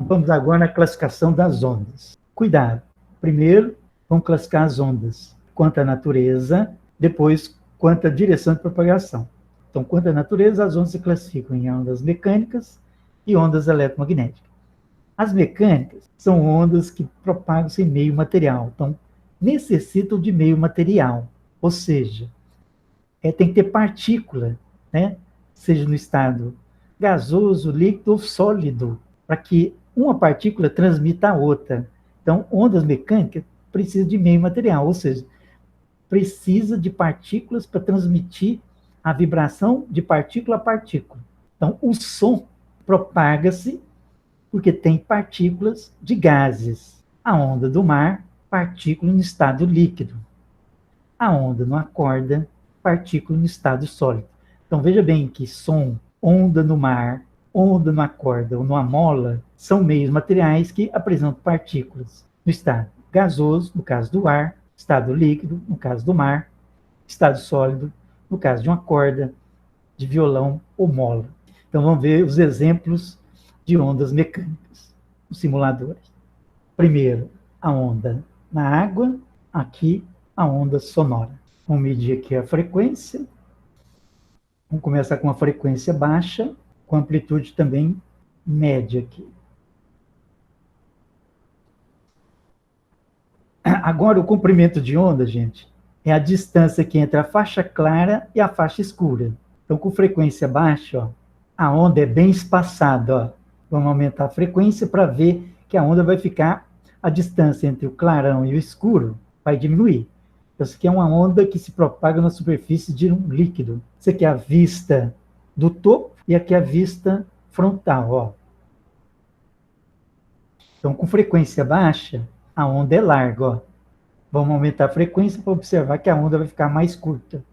Vamos agora na classificação das ondas. Cuidado. Primeiro, vamos classificar as ondas quanto à natureza, depois quanto à direção de propagação. Então, quanto à natureza, as ondas se classificam em ondas mecânicas e ondas eletromagnéticas. As mecânicas são ondas que propagam-se em meio material, então necessitam de meio material, ou seja, tem que ter partícula, né? Seja no estado gasoso, líquido ou sólido, para que uma partícula transmita a outra. Então, ondas mecânicas precisam de meio material, ou seja, precisa de partículas para transmitir a vibração de partícula a partícula. Então, o som propaga-se porque tem partículas de gases. A onda do mar, partícula no estado líquido. A onda numa corda, partícula no estado sólido. Então, veja bem que som, onda no mar, onda numa corda ou numa mola são meios materiais que apresentam partículas no estado gasoso, no caso do ar, estado líquido, no caso do mar, estado sólido, no caso de uma corda, de violão ou mola. Então, vamos ver os exemplos de ondas mecânicas nos simuladores. Primeiro, a onda na água, aqui a onda sonora. Vamos medir aqui a frequência. Vamos começar com uma frequência baixa, com amplitude também média aqui. Agora, o comprimento de onda, gente, é a distância que entre a faixa clara e a faixa escura. Então, com frequência baixa, ó, a onda é bem espaçada. Ó. Vamos aumentar a frequência para ver que a onda vai ficar, a distância entre o clarão e o escuro vai diminuir. Então, isso aqui é uma onda que se propaga na superfície de um líquido. Isso aqui é a vista do topo e aqui é a vista frontal. Ó. Então, com frequência baixa, a onda é larga. Ó. Vamos aumentar a frequência para observar que a onda vai ficar mais curta.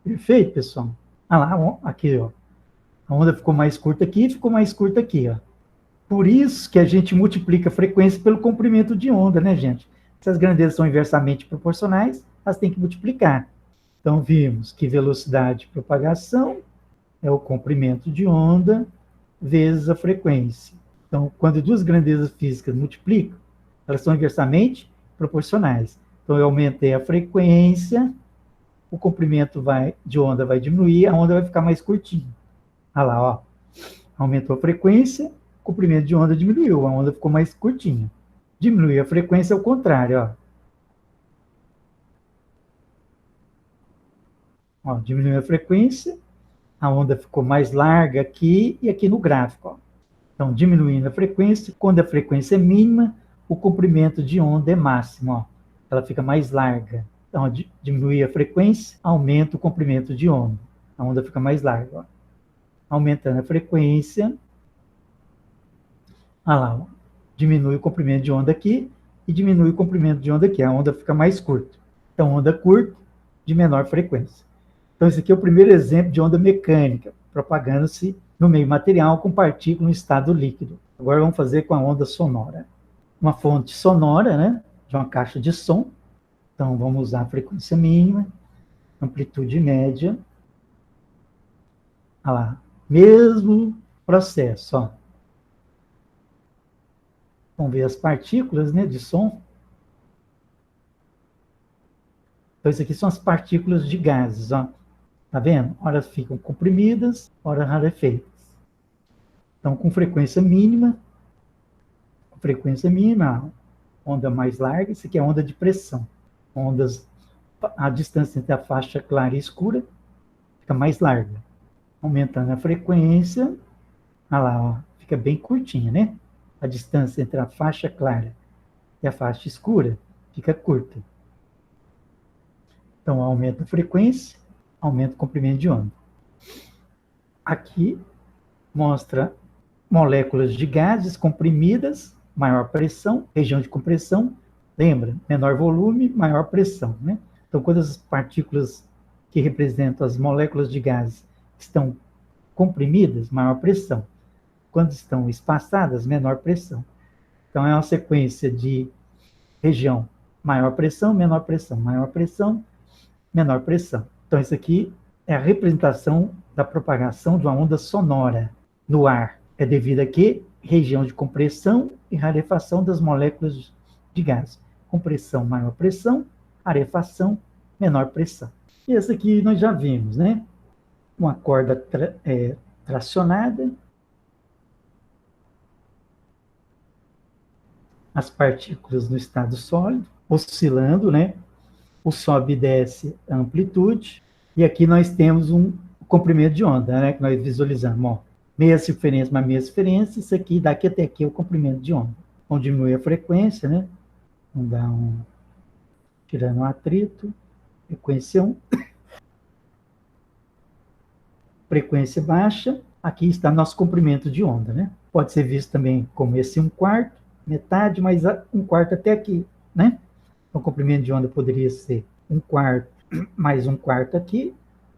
Perfeito, pessoal? Ah lá, aqui, ó. A onda ficou mais curta aqui e ficou mais curta aqui, ó. Por isso que a gente multiplica a frequência pelo comprimento de onda, né, gente? Se as grandezas são inversamente proporcionais, elas têm que multiplicar. Então, vimos que velocidade de propagação é o comprimento de onda vezes a frequência. Então, quando duas grandezas físicas multiplicam, elas são inversamente proporcionais. Então, eu aumentei a frequência, o comprimento de onda vai diminuir, a onda vai ficar mais curtinha. Olha lá, ó. Aumentou a frequência, o comprimento de onda diminuiu, a onda ficou mais curtinha. Diminuir a frequência é o contrário, ó. Ó, diminuiu a frequência, a onda ficou mais larga aqui e aqui no gráfico, ó. Então, diminuindo a frequência, quando a frequência é mínima, o comprimento de onda é máximo, ó. Ela fica mais larga. Então, diminuir a frequência, aumenta o comprimento de onda. A onda fica mais larga, ó. Aumentando a frequência, olha lá, ó. Diminui o comprimento de onda aqui e diminui o comprimento de onda aqui. A onda fica mais curta. Então, onda curta, de menor frequência. Então, esse aqui é o primeiro exemplo de onda mecânica, propagando-se no meio material com partícula no estado líquido. Agora vamos fazer com a onda sonora. Uma fonte sonora, né, de uma caixa de som. Então, vamos usar a frequência mínima, amplitude média. Olha lá, mesmo processo, ó. Vamos ver as partículas, né, de som. Então, isso aqui são as partículas de gases, ó. Tá vendo? Ora ficam comprimidas, ora rarefeitas. Então, com frequência mínima, onda mais larga, isso aqui é onda de pressão. Ondas, a distância entre a faixa clara e escura fica mais larga. Aumentando a frequência, olha lá, ó, fica bem curtinha, né? A distância entre a faixa clara e a faixa escura fica curta. Então, aumenta a frequência, aumenta o comprimento de onda. Aqui mostra moléculas de gases comprimidas, maior pressão, região de compressão. Lembra? Menor volume, maior pressão, né? Então, quando as partículas que representam as moléculas de gases estão comprimidas, maior pressão. Quando estão espaçadas, menor pressão. Então, é uma sequência de região maior pressão, menor pressão, maior pressão, menor pressão. Então, isso aqui é a representação da propagação de uma onda sonora no ar. É devido a que? Região de compressão e rarefação das moléculas de gás. Compressão, maior pressão, rarefação, menor pressão. E essa aqui nós já vimos, né? Uma corda tracionada, as partículas no estado sólido, oscilando, né? O sobe e desce a amplitude, e aqui nós temos um comprimento de onda, né? Que nós visualizamos, ó, meia circunferência mais meia circunferência, isso aqui, daqui até aqui é o comprimento de onda. Vamos diminuir a frequência, né? Vamos dar tirando o atrito, frequência 1, frequência baixa, aqui está nosso comprimento de onda, né? Pode ser visto também como esse 1/4, metade, mais 1/4 até aqui, né? Então, o comprimento de onda poderia ser 1/4 mais 1/4 aqui,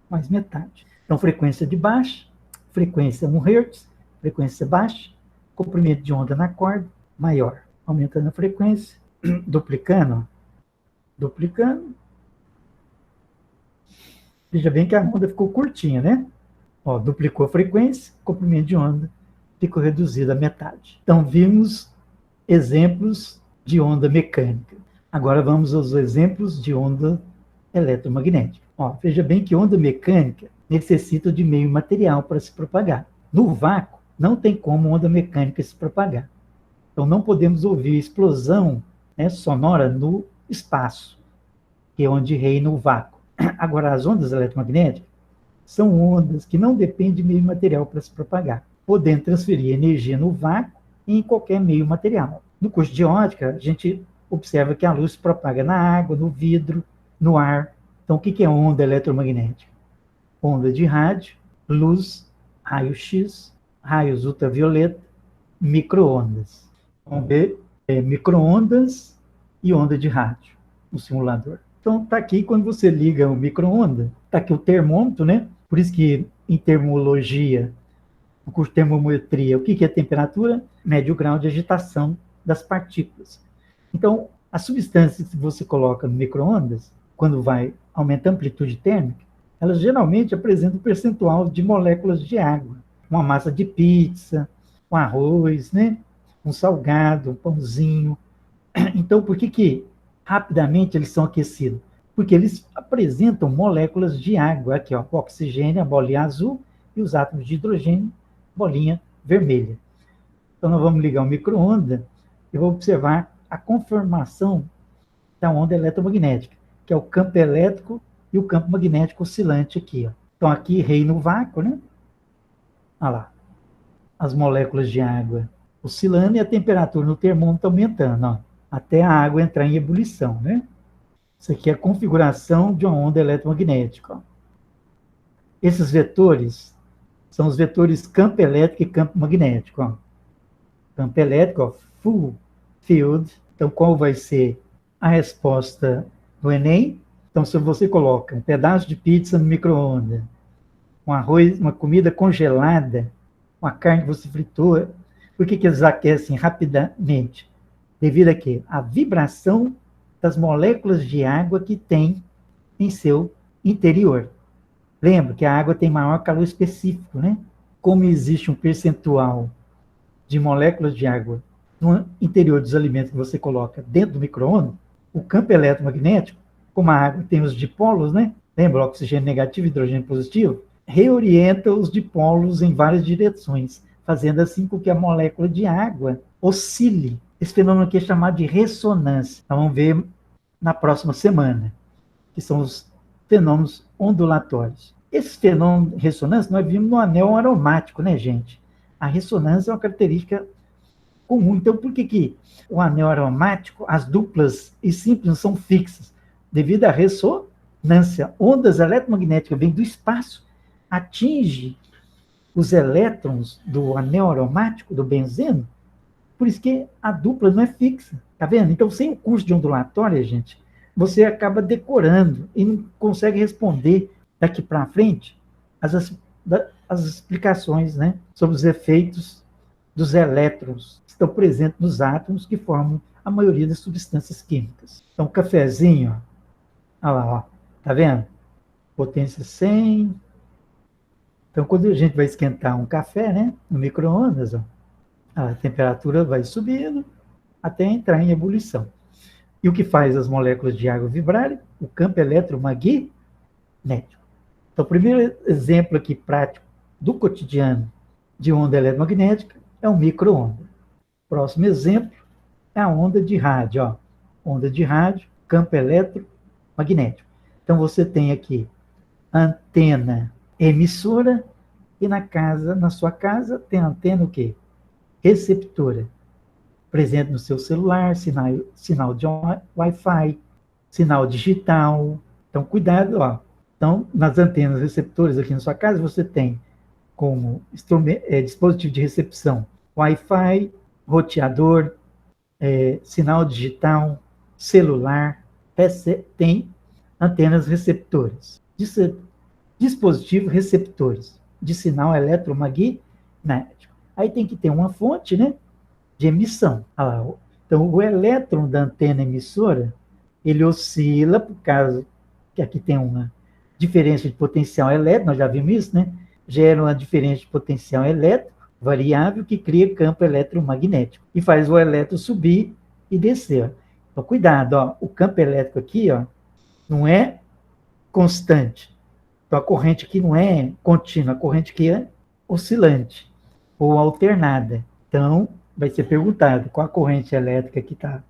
mais metade. Então, frequência de baixa, frequência 1 Hz, frequência baixa, comprimento de onda na corda maior. Aumentando a frequência, duplicando. Veja bem que a onda ficou curtinha, né? Ó, duplicou a frequência, comprimento de onda ficou reduzido à metade. Então, vimos exemplos de onda mecânica. Agora vamos aos exemplos de onda eletromagnética. Ó, veja bem que onda mecânica necessita de meio material para se propagar. No vácuo, não tem como onda mecânica se propagar. Então, não podemos ouvir explosão, né, sonora no espaço, que é onde reina o vácuo. Agora, as ondas eletromagnéticas são ondas que não dependem de meio material para se propagar, podendo transferir energia no vácuo e em qualquer meio material. No curso de ótica, a gente observa que a luz se propaga na água, no vidro, no ar. Então, o que é onda eletromagnética? Onda de rádio, luz, raio-x, raios ultravioleta, micro-ondas. Vamos ver micro-ondas e onda de rádio no simulador. Então, está aqui, quando você liga o micro-onda, está aqui o termômetro, né? Por isso que, em termologia, o curso de termometria, o que é temperatura? Médio grau de agitação das partículas. Então, as substâncias que você coloca no micro-ondas, quando vai aumentar a amplitude térmica, elas geralmente apresentam um percentual de moléculas de água. Uma massa de pizza, um arroz, né? Um salgado, um pãozinho. Então, por que rapidamente eles são aquecidos? Porque eles apresentam moléculas de água. Aqui, ó, o oxigênio, a bolinha azul, e os átomos de hidrogênio, bolinha vermelha. Então, nós vamos ligar o micro-ondas e vou observar a conformação da onda eletromagnética, que é o campo elétrico e o campo magnético oscilante aqui. Ó. Então, aqui reina o vácuo, né? Olha lá. As moléculas de água oscilando e a temperatura no termômetro aumentando, ó, até a água entrar em ebulição, né? Isso aqui é a configuração de uma onda eletromagnética. Ó. Esses vetores são os vetores campo elétrico e campo magnético. Ó. Campo elétrico, ó, full field. Então, qual vai ser a resposta do Enem? Então, se você coloca um pedaço de pizza no micro-ondas, um arroz, uma comida congelada, uma carne que você fritou, por que eles aquecem rapidamente? Devido a quê? A vibração das moléculas de água que tem em seu interior. Lembra que a água tem maior calor específico, né? Como existe um percentual de moléculas de água no interior dos alimentos que você coloca dentro do micro-ondas, o campo eletromagnético, como a água tem os dipolos, né? Lembra, oxigênio negativo e hidrogênio positivo? Reorienta os dipolos em várias direções, fazendo assim com que a molécula de água oscile. Esse fenômeno aqui é chamado de ressonância. Então, vamos ver na próxima semana, que são os fenômenos ondulatórios. Esse fenômeno de ressonância nós vimos no anel aromático, né, gente? A ressonância é uma característica comum. Então, por que o anel aromático, as duplas e simples não são fixas? Devido à ressonância. Ondas eletromagnéticas vêm do espaço, atinge os elétrons do anel aromático, do benzeno, por isso que a dupla não é fixa, tá vendo? Então, sem o curso de ondulatória, gente, você acaba decorando e não consegue responder daqui para frente as explicações, né, sobre os efeitos dos elétrons que estão presentes nos átomos que formam a maioria das substâncias químicas. Então, cafezinho, ó, olha lá, ó, tá vendo? Potência 100, Então, quando a gente vai esquentar um café, né, no micro-ondas, ó, a temperatura vai subindo até entrar em ebulição. E o que faz as moléculas de água vibrarem? O campo eletromagnético. Então, o primeiro exemplo aqui prático do cotidiano de onda eletromagnética é o micro-ondas. Próximo exemplo é a onda de rádio. Ó. Onda de rádio, campo eletromagnético. Então, você tem aqui antena emissora e na sua casa, tem antena o quê? Receptora. Presente no seu celular, sinal de Wi-Fi, sinal digital. Então, cuidado, ó. Então, nas antenas receptoras aqui na sua casa, você tem como dispositivo de recepção Wi-Fi, roteador, sinal digital, celular, tem antenas receptoras. Dispositivos receptores de sinal eletromagnético. Aí tem que ter uma fonte, né, de emissão. Então, o elétron da antena emissora, ele oscila por causa que aqui tem uma diferença de potencial elétrico, nós já vimos isso, né? Gera uma diferença de potencial elétrico variável que cria campo eletromagnético e faz o elétron subir e descer. Então, cuidado, ó, o campo elétrico aqui, ó, não é constante. Então, a corrente aqui não é contínua, a corrente aqui é oscilante ou alternada. Então, vai ser perguntado qual a corrente elétrica que está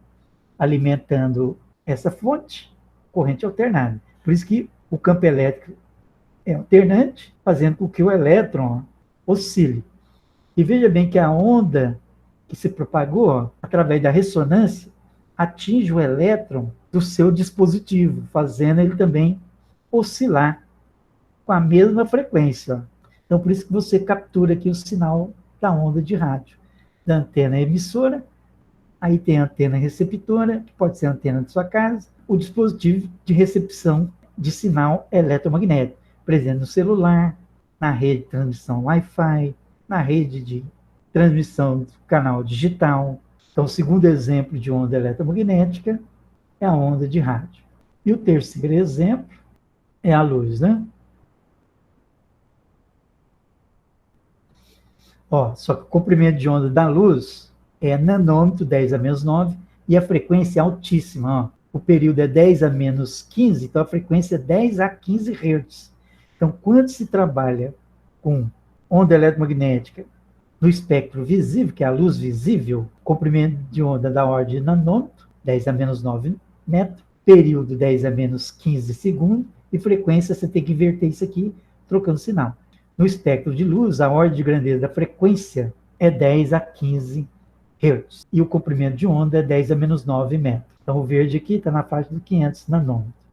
alimentando essa fonte, corrente alternada. Por isso que o campo elétrico é alternante, fazendo com que o elétron oscile. E veja bem que a onda que se propagou, ó, através da ressonância, atinge o elétron do seu dispositivo, fazendo ele também oscilar com a mesma frequência. Então, por isso que você captura aqui o sinal da onda de rádio, da antena emissora, aí tem a antena receptora, que pode ser a antena de sua casa, o dispositivo de recepção de sinal eletromagnético, presente no celular, na rede de transmissão Wi-Fi, na rede de transmissão do canal digital. Então, o segundo exemplo de onda eletromagnética é a onda de rádio. E o terceiro exemplo é a luz, né? Ó, só que o comprimento de onda da luz é nanômetro, 10 a menos 9, e a frequência é altíssima. Ó. O período é 10 a menos 15, então a frequência é 10 a 15 Hz. Então, quando se trabalha com onda eletromagnética no espectro visível, que é a luz visível, comprimento de onda da ordem de nanômetro, 10 a menos 9 metros, período 10 a menos 15 segundos, e frequência, você tem que inverter isso aqui, trocando sinal. No espectro de luz, a ordem de grandeza da frequência é 10 a 15 Hz. E o comprimento de onda é 10 a menos 9 metros. Então, o verde aqui está na faixa de 500 nanômetros.